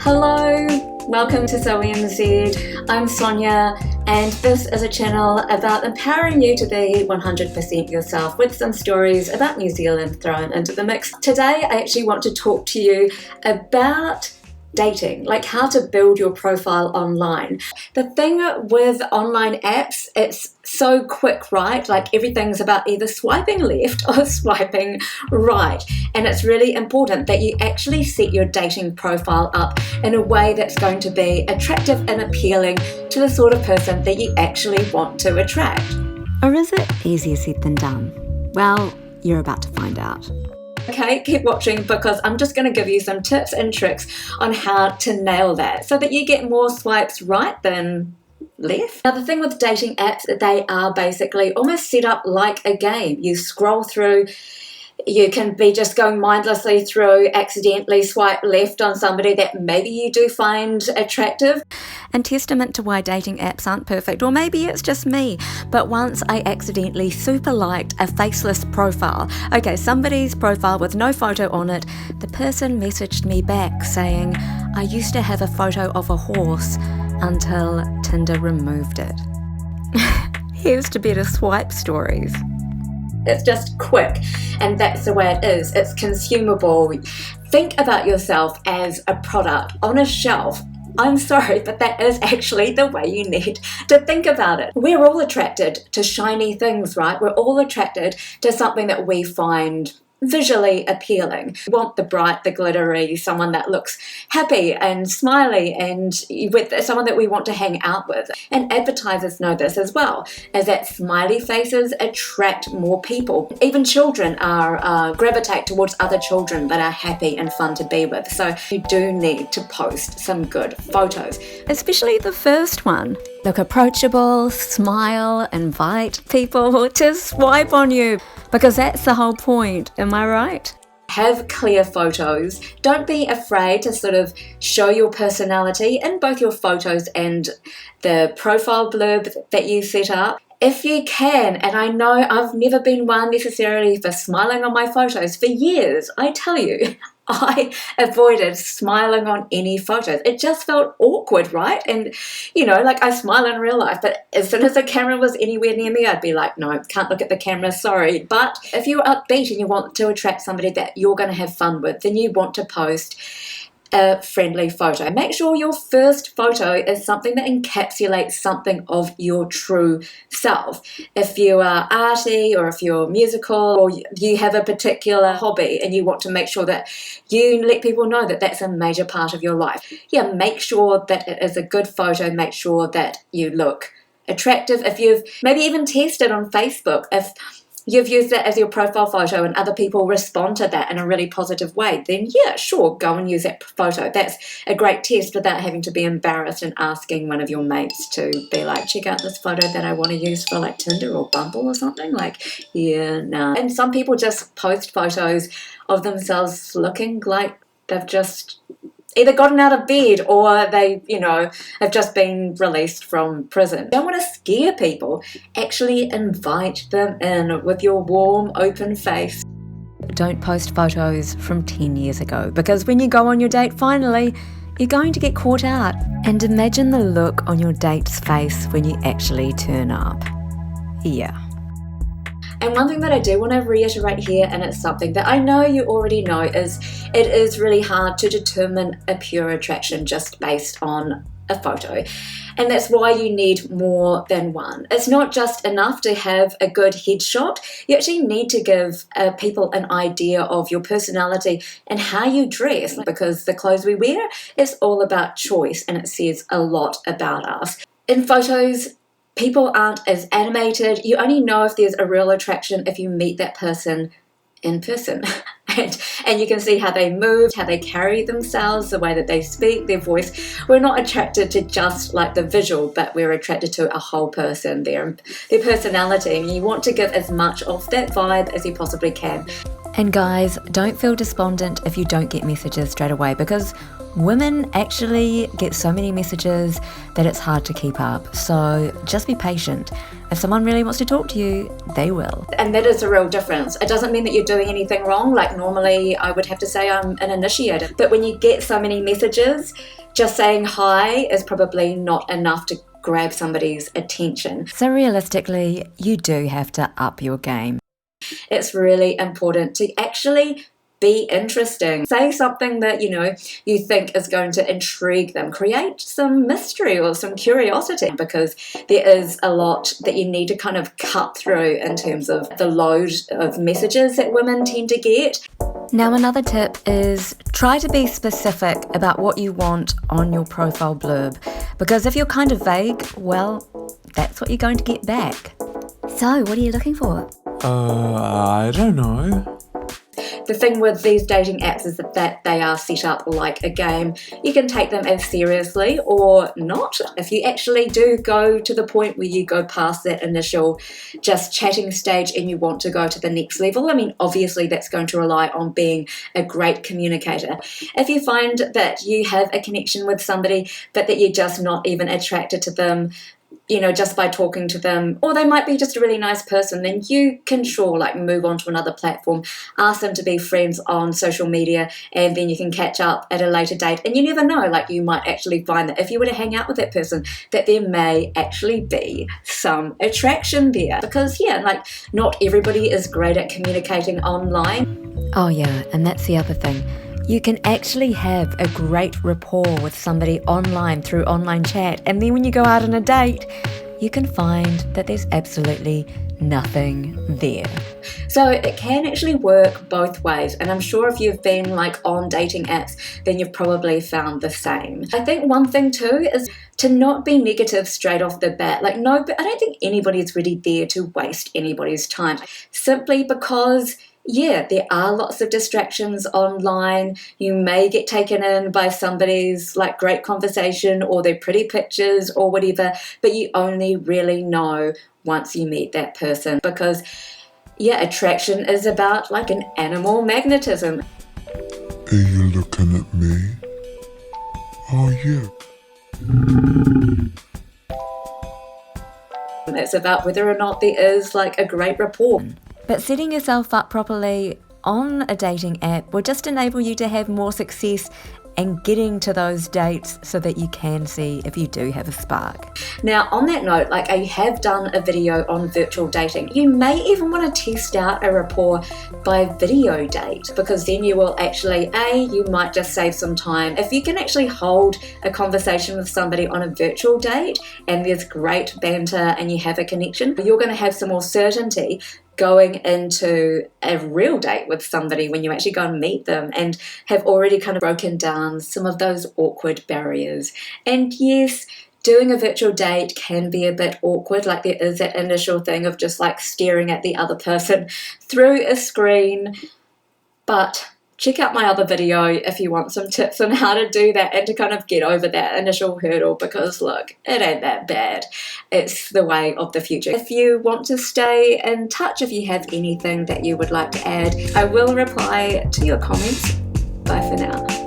Hello, welcome to SONZ. I'm Sonia, and this is a channel about empowering you to be 100% yourself with some stories about New Zealand thrown into the mix. Today I actually want to talk to you about dating, like how to build your profile online. The thing with online apps, it's so quick, right? Like everything's about either swiping left or swiping right. And it's really important that you actually set your dating profile up in a way that's going to be attractive and appealing to the sort of person that you actually want to attract. Or is it easier said than done? Well, you're about to find out. Okay, keep watching because I'm just going to give you some tips and tricks on how to nail that so that you get more swipes right than left. Now, the thing with dating apps, they are basically almost set up like a game. You scroll through, you can be just going mindlessly through, accidentally swipe left on somebody that maybe you do find attractive. And testament to why dating apps aren't perfect, or maybe it's just me, but once I accidentally super liked a faceless profile. Okay, somebody's profile with no photo on it. The person messaged me back saying, I used to have a photo of a horse until Tinder removed it. Here's to better swipe stories. It's just quick, and that's the way it is. It's consumable. Think about yourself as a product on a shelf. I'm sorry, but that is actually the way you need to think about it. We're all attracted to shiny things, right? We're all attracted to something that we find visually appealing. We want the bright, the glittery, someone that looks happy and smiley and with someone that we want to hang out with. And advertisers know this as well, as that smiley faces attract more people. Even children gravitate towards other children that are happy and fun to be with. So you do need to post some good photos. Especially the first one. Look approachable, smile, invite people to swipe on you. Because that's the whole point, am I right? Have clear photos. Don't be afraid to sort of show your personality in both your photos and the profile blurb that you set up. If you can, and I know I've never been one necessarily for smiling on my photos for years, I tell you, I avoided smiling on any photos. It just felt awkward, right? And, like I smile in real life, but as soon as the camera was anywhere near me, I'd be like, no, can't look at the camera, sorry. But if you're upbeat and you want to attract somebody that you're going to have fun with, then you want to post a friendly photo. Make sure your first photo is something that encapsulates something of your true self. If you are arty or if you're musical or you have a particular hobby and you want to make sure that you let people know that that's a major part of your life. Yeah, make sure that it is a good photo. Make sure that you look attractive. If you've maybe even tested on Facebook, if you've used that as your profile photo and other people respond to that in a really positive way, then yeah, sure, go and use that photo. That's a great test without having to be embarrassed and asking one of your mates to be like, check out this photo that I want to use for like Tinder or Bumble or something. Like, yeah, no. And some people just post photos of themselves looking like they've just either gotten out of bed or they, have just been released from prison. Don't want to scare people. Actually invite them in with your warm, open face. Don't post photos from 10 years ago, because when you go on your date finally, you're going to get caught out. And imagine the look on your date's face when you actually turn up. Yeah. And one thing that I do want to reiterate here, and it's something that I know you already know, is it is really hard to determine a pure attraction just based on a photo. And that's why you need more than one. It's not just enough to have a good headshot. You actually need to give people an idea of your personality and how you dress, because the clothes we wear is all about choice and it says a lot about us. In photos, people aren't as animated. You only know if there's a real attraction if you meet that person in person. And you can see how they move, how they carry themselves, the way that they speak, their voice. We're not attracted to just like the visual, but we're attracted to a whole person, their personality. And you want to give as much of that vibe as you possibly can. And guys, don't feel despondent if you don't get messages straight away, because Women actually get so many messages that it's hard to keep up. So just be patient. If someone really wants to talk to you, they will. And that is a real difference. It doesn't mean that you're doing anything wrong. Like normally I would have to say I'm an initiator. But when you get so many messages, just saying hi is probably not enough to grab somebody's attention. So realistically, you do have to up your game. It's really important to actually be interesting. Say something that, you think is going to intrigue them. Create some mystery or some curiosity, because there is a lot that you need to kind of cut through in terms of the load of messages that women tend to get. Now, another tip is try to be specific about what you want on your profile blurb, because if you're kind of vague, well, that's what you're going to get back. So, what are you looking for? I don't know. The thing with these dating apps is that they are set up like a game. You can take them as seriously or not. If you actually do go to the point where you go past that initial just chatting stage and you want to go to the next level, I mean, obviously that's going to rely on being a great communicator. If you find that you have a connection with somebody, but that you're just not even attracted to them, just by talking to them, or they might be just a really nice person, then you can move on to another platform, ask them to be friends on social media, and then you can catch up at a later date. And you never know, you might actually find that if you were to hang out with that person, that there may actually be some attraction there. Because, not everybody is great at communicating online. Oh yeah, and that's the other thing. You can actually have a great rapport with somebody online through online chat, and then when you go out on a date, you can find that there's absolutely nothing there. So it can actually work both ways, and I'm sure if you've been on dating apps, then you've probably found the same. I think one thing too is to not be negative straight off the bat. I don't think anybody's really there to waste anybody's time, simply because there are lots of distractions online. You may get taken in by somebody's great conversation or their pretty pictures or whatever, but you only really know once you meet that person, because attraction is about an animal magnetism. Are you looking at me? Oh yeah. It's about whether or not there is a great rapport. But setting yourself up properly on a dating app will just enable you to have more success and getting to those dates so that you can see if you do have a spark. Now, on that note, I have done a video on virtual dating. You may even want to test out a rapport by video date, because then you will actually, you might just save some time. If you can actually hold a conversation with somebody on a virtual date and there's great banter and you have a connection, you're going to have some more certainty going into a real date with somebody when you actually go and meet them, and have already kind of broken down some of those awkward barriers. And yes, doing a virtual date can be a bit awkward. There is that initial thing of just staring at the other person through a screen, but check out my other video if you want some tips on how to do that and to kind of get over that initial hurdle, because look, it ain't that bad. It's the way of the future. If you want to stay in touch, if you have anything that you would like to add, I will reply to your comments. Bye for now.